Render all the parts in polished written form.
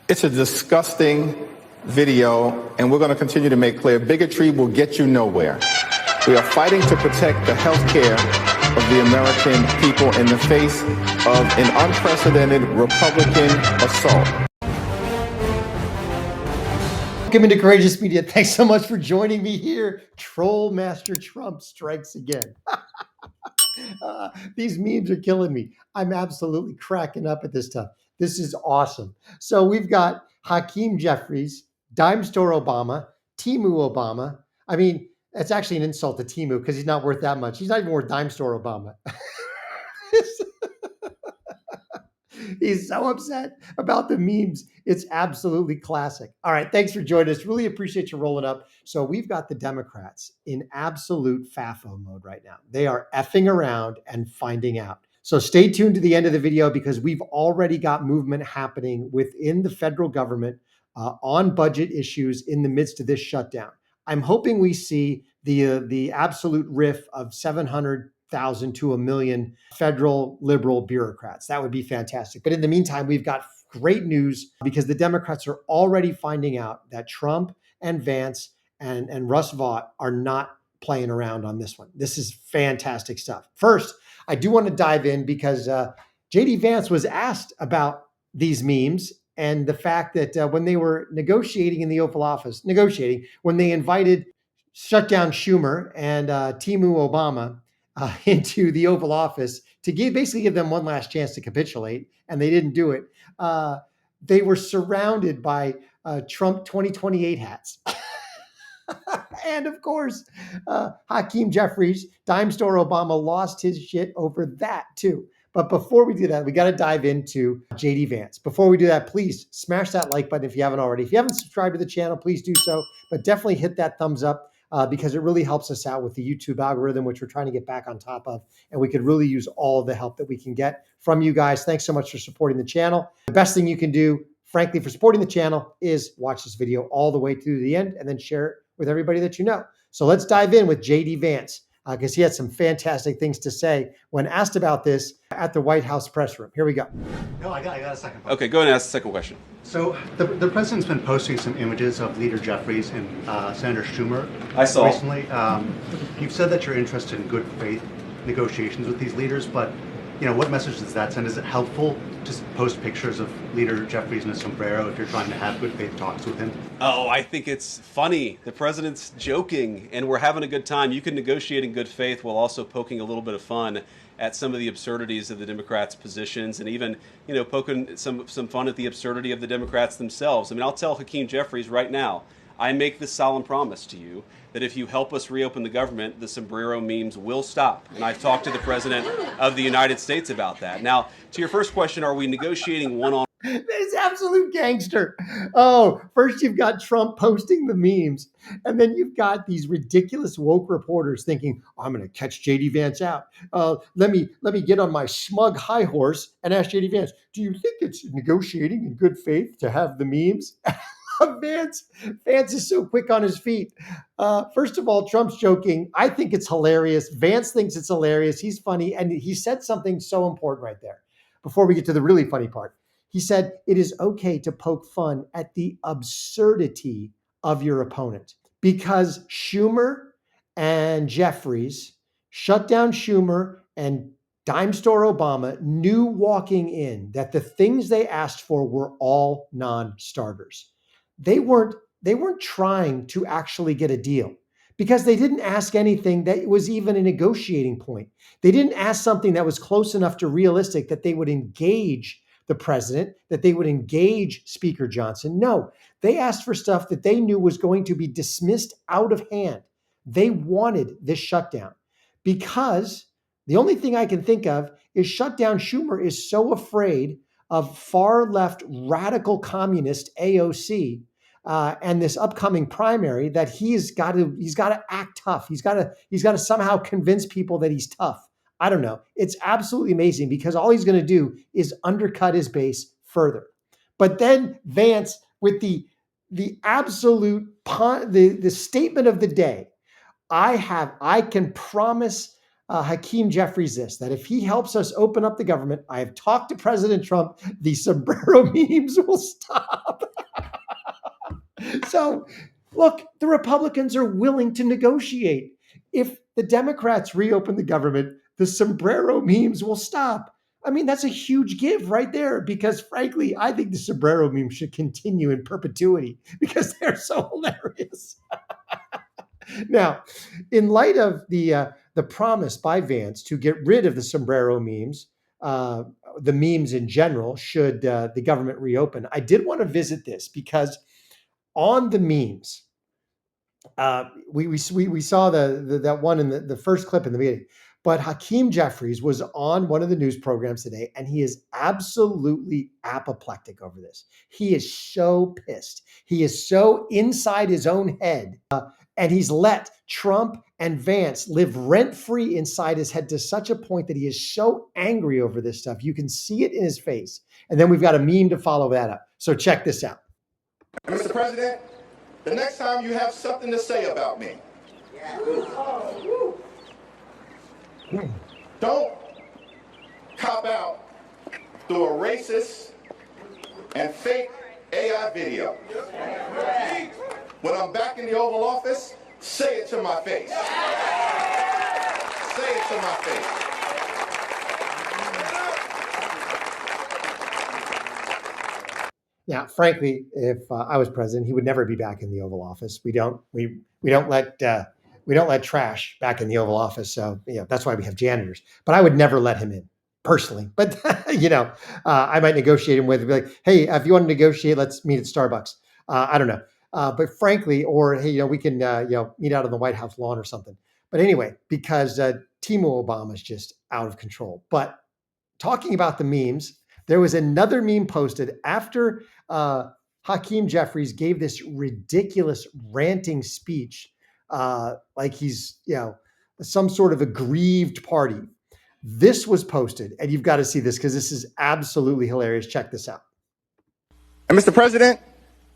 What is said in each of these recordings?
It's a disgusting video, and we're going to continue to make clear bigotry will get you nowhere. We are fighting to protect the health care of the American people in the face of an unprecedented Republican assault. Welcome into Courageous Media. Thanks so much for joining me here. Troll Master Trump strikes again. These memes are killing me. I'm absolutely cracking up at this stuff. This is awesome. So we've got Hakeem Jeffries, Dime Store Obama, Timu Obama. I mean, it's actually an insult to Timu because he's not worth that much. He's not even worth Dime Store Obama. He's so upset about the memes. It's absolutely classic. All right, thanks for joining us. Really appreciate you rolling up. So we've got the Democrats in absolute FAFO mode right now. They are effing around and finding out. So stay tuned to the end of the video because we've already got movement happening within the federal government on budget issues in the midst of this shutdown. I'm hoping we see the absolute riff of 700,000 to 1 million federal liberal bureaucrats. That would be fantastic. But in the meantime, we've got great news because the Democrats are already finding out that Trump and Vance and Russ Vought are not playing around on this one. This is fantastic stuff. First, I do want to dive in because JD Vance was asked about these memes and the fact that when they were negotiating in the Oval Office, when they invited shutdown Schumer and Timu Obama into the Oval Office to basically give them one last chance to capitulate, and they didn't do it. They were surrounded by Trump 2028 hats. And of course, Hakeem Jeffries, Dime Store Obama, lost his shit over that too. But before we do that, we got to dive into JD Vance. Before we do that, please smash that like button if you haven't already. If you haven't subscribed to the channel, please do so. But definitely hit that thumbs up because it really helps us out with the YouTube algorithm, which we're trying to get back on top of. And we could really use all of the help that we can get from you guys. Thanks so much for supporting the channel. The best thing you can do, frankly, for supporting the channel is watch this video all the way through the end and then share it with everybody that you know. So let's dive in with JD Vance because he had some fantastic things to say when asked about this at the White House press room. Here we go. No, I got a second question. Okay, go ahead and ask the second question. So the president's been posting some images of Leader Jeffries and Senator Schumer. I saw. Recently. You've said that you're interested in good faith negotiations with these leaders, but what message does that send? Is it helpful to post pictures of Leader Jeffries in a sombrero if you're trying to have good faith talks with him? Oh, I think it's funny. The president's joking, and we're having a good time. You can negotiate in good faith while also poking a little bit of fun at some of the absurdities of the Democrats' positions, and even poking some fun at the absurdity of the Democrats themselves. I mean, I'll tell Hakeem Jeffries right now, I make this solemn promise to you that if you help us reopen the government, the sombrero memes will stop. And I've talked to the President of the United States about that. Now, to your first question, are we negotiating one-on-one? That is absolute gangster. Oh, first you've got Trump posting the memes, and then you've got these ridiculous woke reporters thinking, I'm going to catch JD Vance out. Let me get on my smug high horse and ask JD Vance, do you think it's negotiating in good faith to have the memes? Vance is so quick on his feet. First of all, Trump's joking. I think it's hilarious. Vance thinks it's hilarious. He's funny. And he said something so important right there. Before we get to the really funny part, he said, it is okay to poke fun at the absurdity of your opponent because Schumer and Jeffries shut down Schumer and Dime Store Obama knew walking in that the things they asked for were all non-starters. They weren't trying to actually get a deal because they didn't ask anything that was even a negotiating point. They didn't ask something that was close enough to realistic that they would engage the president, that they would engage Speaker Johnson. No, they asked for stuff that they knew was going to be dismissed out of hand. They wanted this shutdown because the only thing I can think of is shutdown Schumer is so afraid of far left radical communist AOC and this upcoming primary that he's got to act tough. He's got to somehow convince people that he's tough. I don't know. It's absolutely amazing because all he's going to do is undercut his base further. But then Vance with the absolute the statement of the day. I can promise Hakeem Jeffries this, that if he helps us open up the government, I have talked to President Trump, the sombrero memes will stop. So, look, the Republicans are willing to negotiate. If the Democrats reopen the government, the sombrero memes will stop. I mean, that's a huge give right there because, frankly, I think the sombrero memes should continue in perpetuity because they're so hilarious. Now, in light of the promise by Vance to get rid of the sombrero memes, the memes in general, should the government reopen, I did want to visit this because on the memes, we saw that one in the first clip in the beginning, but Hakeem Jeffries was on one of the news programs today, and he is absolutely apoplectic over this. He is so pissed. He is so inside his own head, and he's let Trump and Vance live rent-free inside his head to such a point that he is so angry over this stuff. You can see it in his face. And then we've got a meme to follow that up. So check this out. Mr. President, the next time you have something to say about me, don't cop out through a racist and fake AI video. When I'm back in the Oval Office, say it to my face. Say it to my face. Now, frankly, if I was president, he would never be back in the Oval Office. We don't let trash back in the Oval Office. So that's why we have janitors. But I would never let him in personally. But I might negotiate him with, be like, hey, if you want to negotiate, let's meet at Starbucks. I don't know. But frankly, or hey, we can meet out on the White House lawn or something. But anyway, because Timo Obama is just out of control. But talking about the memes, there was another meme posted after Hakeem Jeffries gave this ridiculous ranting speech, like he's some sort of aggrieved party. This was posted, and you've got to see this because this is absolutely hilarious. Check this out. And Mr. President,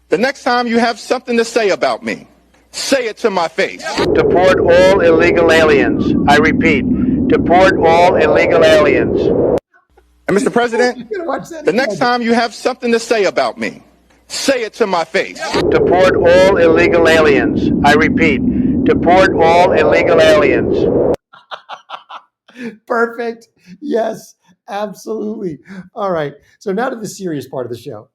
the next time you have something to say about me, say it to my face. Deport all illegal aliens. I repeat, deport all illegal aliens. And Mr. President, the next time you have something to say about me, say it to my face. Deport all illegal aliens. I repeat, deport all illegal aliens. Perfect. Yes, absolutely. All right. So now to the serious part of the show.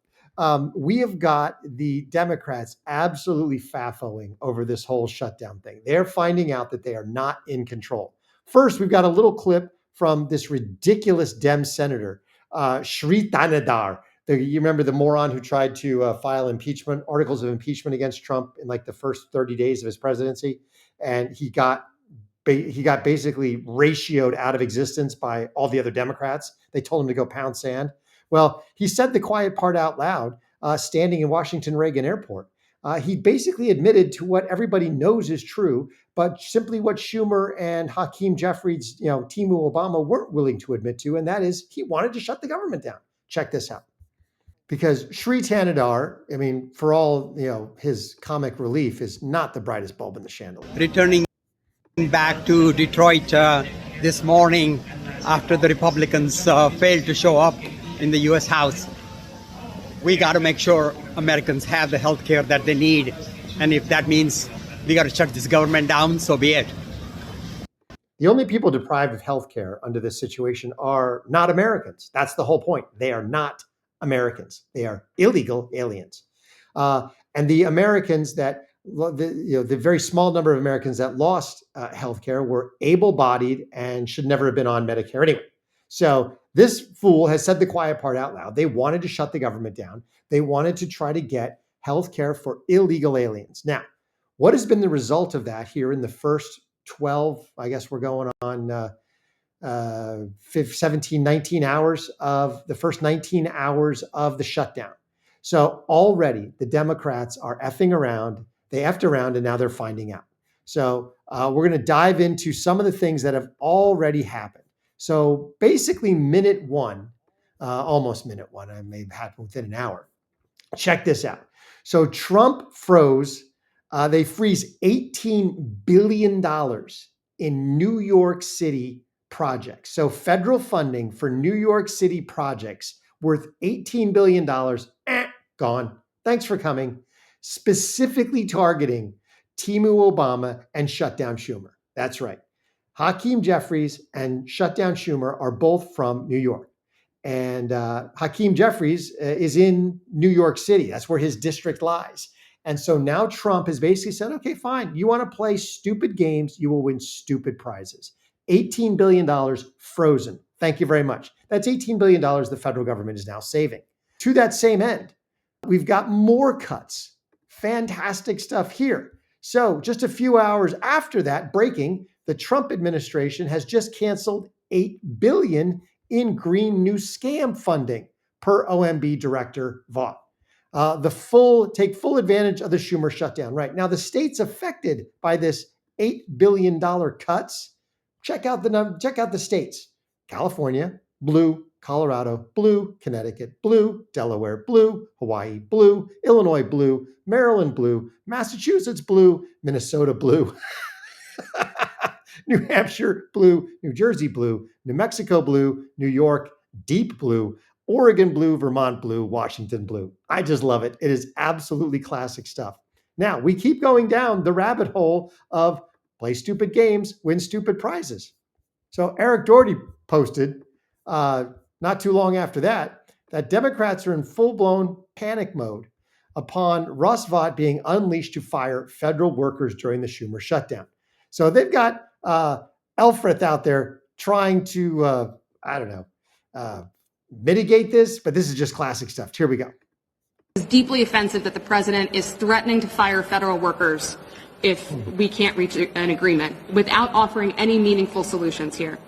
We have got the Democrats absolutely faffling over this whole shutdown thing. They're finding out that they are not in control. First, we've got a little clip from this ridiculous Dem senator, Shri Thanadar. You remember the moron who tried to file articles of impeachment against Trump in like the first 30 days of his presidency. And he got basically ratioed out of existence by all the other Democrats. They told him to go pound sand. Well, he said the quiet part out loud, standing in Washington Reagan Airport. He basically admitted to what everybody knows is true, but simply what Schumer and Hakeem Jeffries, Timo Obama weren't willing to admit to, and that is he wanted to shut the government down. Check this out. Because Shri Thanadar, for all his comic relief, is not the brightest bulb in the chandelier. Returning back to Detroit this morning after the Republicans failed to show up in the U.S. House. We got to make sure Americans have the health care that they need. And if that means we got to shut this government down, so be it. The only people deprived of health care under this situation are not Americans. That's the whole point. They are not Americans. They are illegal aliens. And the Americans the very small number of Americans that lost health care were able-bodied and should never have been on Medicare anyway. So this fool has said the quiet part out loud. They wanted to shut the government down. They wanted to try to get health care for illegal aliens. Now, what has been the result of that here in the first 12, I guess we're going on 17, 19 hours of the first 19 hours of the shutdown. So already the Democrats are effing around. They effed around and now they're finding out. So we're going to dive into some of the things that have already happened. So basically minute one, almost minute one, I may have happened within an hour. Check this out. So Trump froze, they freeze $18 billion in New York City projects. So federal funding for New York City projects worth $18 billion, gone. Thanks for coming. Specifically targeting Timu Obama and Shutdown Schumer. That's right. Hakeem Jeffries and Shutdown Schumer are both from New York. And Hakeem Jeffries is in New York City. That's where his district lies. And so now Trump has basically said, okay, fine. You want to play stupid games, you will win stupid prizes. $18 billion frozen. Thank you very much. That's $18 billion the federal government is now saving. To that same end, we've got more cuts. Fantastic stuff here. So just a few hours after that, breaking, the Trump administration has just canceled $8 billion in green new scam funding per OMB director Vaught. Take full advantage of the Schumer shutdown. Right now, the states affected by this $8 billion cuts. Check out the states: California, blue; Colorado, blue; Connecticut, blue; Delaware, blue; Hawaii, blue; Illinois, blue; Maryland, blue; Massachusetts, blue; Minnesota, blue; New Hampshire, blue; New Jersey, blue; New Mexico, blue; New York, deep blue; Oregon, blue; Vermont, blue; Washington, blue. I just love it. It is absolutely classic stuff. Now, we keep going down the rabbit hole of play stupid games, win stupid prizes. So Eric Doherty posted not too long after that Democrats are in full-blown panic mode upon Russ Vought being unleashed to fire federal workers during the Schumer shutdown. So they've got Elfreth out there trying to, mitigate this, but this is just classic stuff. Here we go. It's deeply offensive that the president is threatening to fire federal workers if we can't reach an agreement without offering any meaningful solutions here.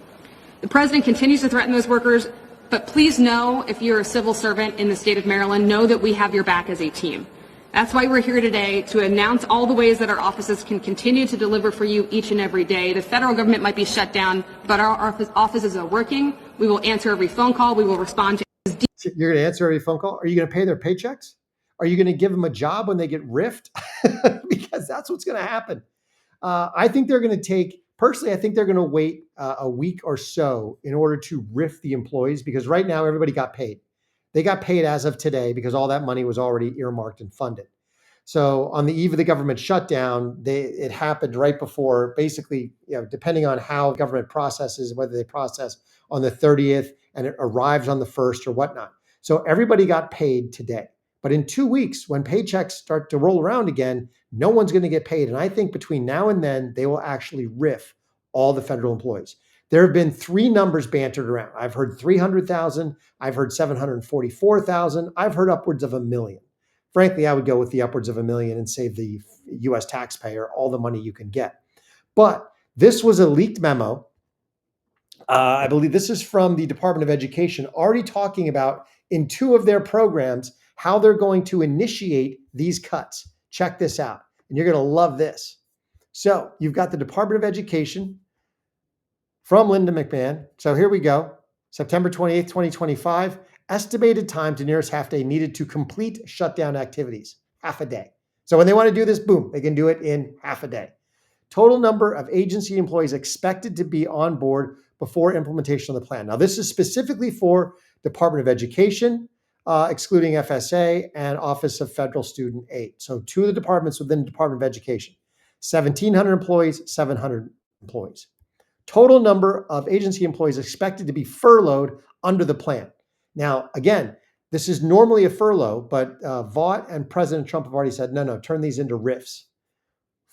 The president continues to threaten those workers, but please know, if you're a civil servant in the state of Maryland, know that we have your back as a team. That's why we're here today, to announce all the ways that our offices can continue to deliver for you each and every day. The federal government might be shut down, but our offices are working. We will answer every phone call. We will respond to. You're going to answer every phone call? Are you going to pay their paychecks? Are you going to give them a job when they get riffed? Because that's what's going to happen. I think they're going to wait a week or so in order to riff the employees, because right now everybody got paid. They got paid as of today because all that money was already earmarked and funded. So on the eve of the government shutdown, it happened right before, basically, depending on how government processes, whether they process on the 30th and it arrives on the 1st or whatnot. So everybody got paid today. But in 2 weeks, when paychecks start to roll around again, no one's going to get paid. And I think between now and then, they will actually riff all the federal employees. There have been 3 numbers bantered around. I've heard 300,000. I've heard 744,000. I've heard upwards of 1 million. Frankly, I would go with the upwards of 1 million and save the U.S. taxpayer all the money you can get. But this was a leaked memo. I believe this is from the Department of Education, already talking about in 2 of their programs how they're going to initiate these cuts. Check this out, and you're going to love this. So you've got the Department of Education from Linda McMahon. So here we go. September 28th, 2025, estimated time to nearest half day needed to complete shutdown activities, half a day. So when they want to do this, boom, they can do it in half a day. Total number of agency employees expected to be on board before implementation of the plan. Now, this is specifically for Department of Education, excluding FSA, and Office of Federal Student Aid. So 2 of the departments within the Department of Education, 1,700 employees, 700 employees. Total number of agency employees expected to be furloughed under the plan. Now, again, this is normally a furlough, but Vaught and President Trump have already said, no, turn these into RIFs.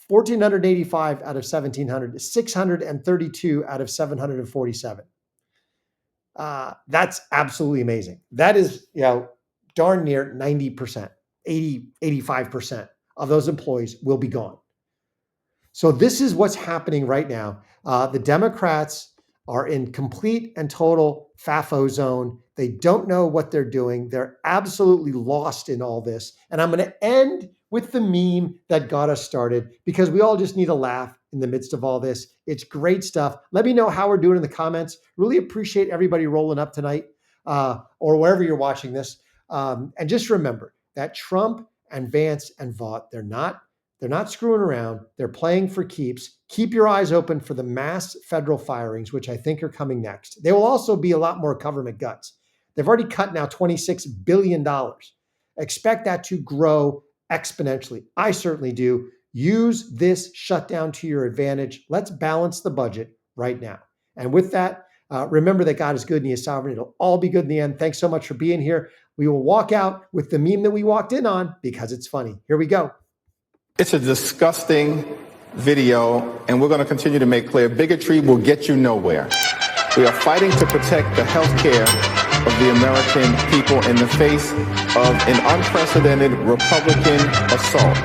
1,485 out of 1,700, 632 out of 747. That's absolutely amazing. That is, darn near 90%, 80, 85% of those employees will be gone. So this is what's happening right now. The Democrats are in complete and total FAFO zone. They don't know what they're doing. They're absolutely lost in all this. And I'm going to end with the meme that got us started, because we all just need a laugh in the midst of all this. It's great stuff. Let me know how we're doing in the comments. Really appreciate everybody rolling up tonight, or wherever you're watching this. And just remember that Trump and Vance and Vaught, they're not They're not screwing around. They're playing for keeps. Keep your eyes open for the mass federal firings, which I think are coming next. There will also be a lot more government guts. They've already cut now $26 billion. Expect that to grow exponentially. I certainly do. Use this shutdown to your advantage. Let's balance the budget right now. And with that, remember that God is good and He is sovereign. It'll all be good in the end. Thanks so much for being here. We will walk out with the meme that we walked in on because it's funny. Here we go. It's a disgusting video, and we're going to continue to make clear bigotry will get you nowhere. We are fighting to protect the health care of the American people in the face of an unprecedented Republican assault.